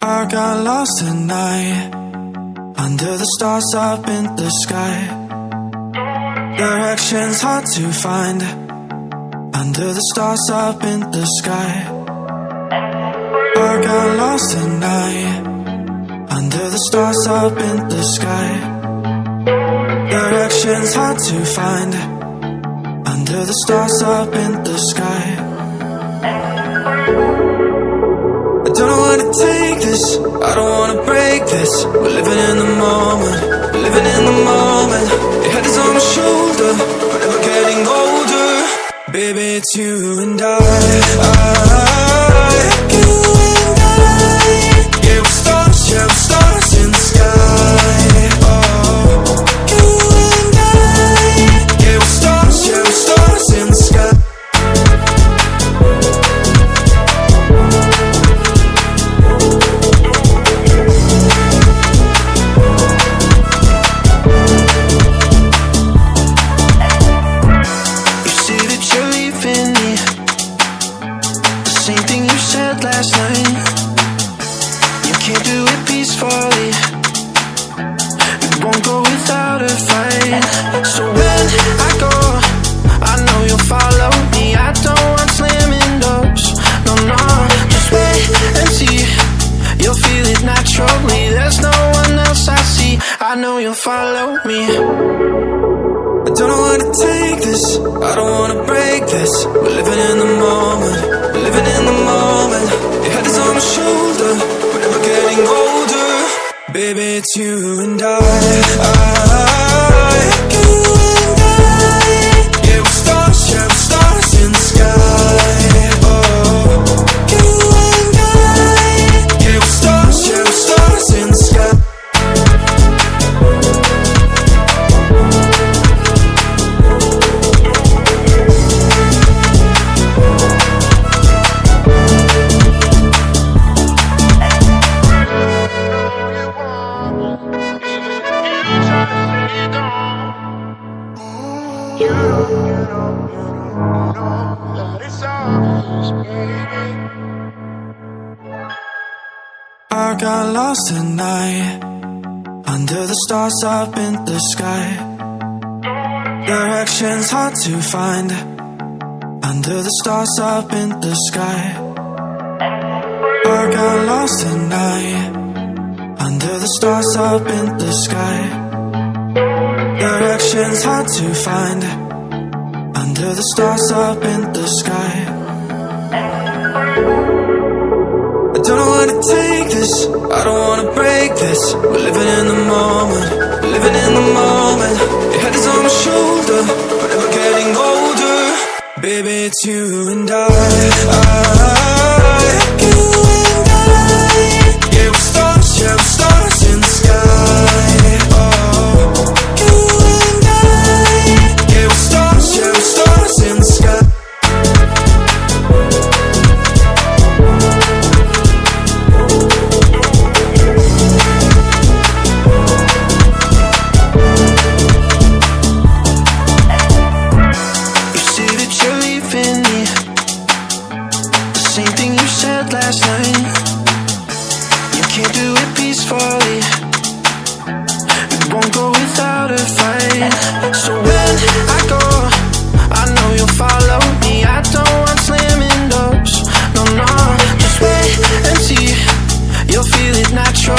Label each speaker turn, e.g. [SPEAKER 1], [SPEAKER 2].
[SPEAKER 1] I got lost at night, under the stars up in the sky. Directions hard to find, under the stars up in the sky. I got lost at night, under the stars up in the sky. Directions hard to find, under the stars up in the sky. I don't know where to take this, I don't wanna break this. We're living in the moment, living in the moment. Your head is on my shoulder, we're never getting older. Baby, it's you and I. You and I. Yeah, we're stars, yeah, we're stars in the sky. Oh, you and I. Yeah, we're stars, yeah, we're stars in the sky.
[SPEAKER 2] Same thing you said last night. You can't do it peacefully. It won't go without a fight. So when I go, I know you'll follow me. I don't want slamming doors. No, no, just wait and see. You'll feel it naturally. There's no one else I see. I know you'll follow me.
[SPEAKER 1] I don't know where to take this, I don't wanna break this. We're living in the moment, living in the moment. Your head is on my shoulder, we're never getting older. Baby, it's you and I. You and I. Yeah, we're stars, yeah, we're stars in the sky. Oh, you and I. Yeah, we're stars, yeah, we're stars in the sky. I got lost at night, under the stars up in the sky. Directions hard to find, under the stars up in the sky. I got lost at night, under the stars up in the sky. Directions hard to find, under the stars up in the sky. I don't know where to take this, I don't wanna break this. We're living in the moment, living in the moment. Your head is on my shoulder, we're never getting older. Baby, it's you and I. You and I. Yeah, we're stars, yeah, we're stars in the sky. Oh, you and I. Yeah, we're stars, yeah, we're stars in the sky.
[SPEAKER 2] Same thing you said last night. You can't do it peacefully. It won't go without a fight. So when I go, I know you'll follow me. I don't want slamming doors. No, no, just wait and see. You'll feel it natural.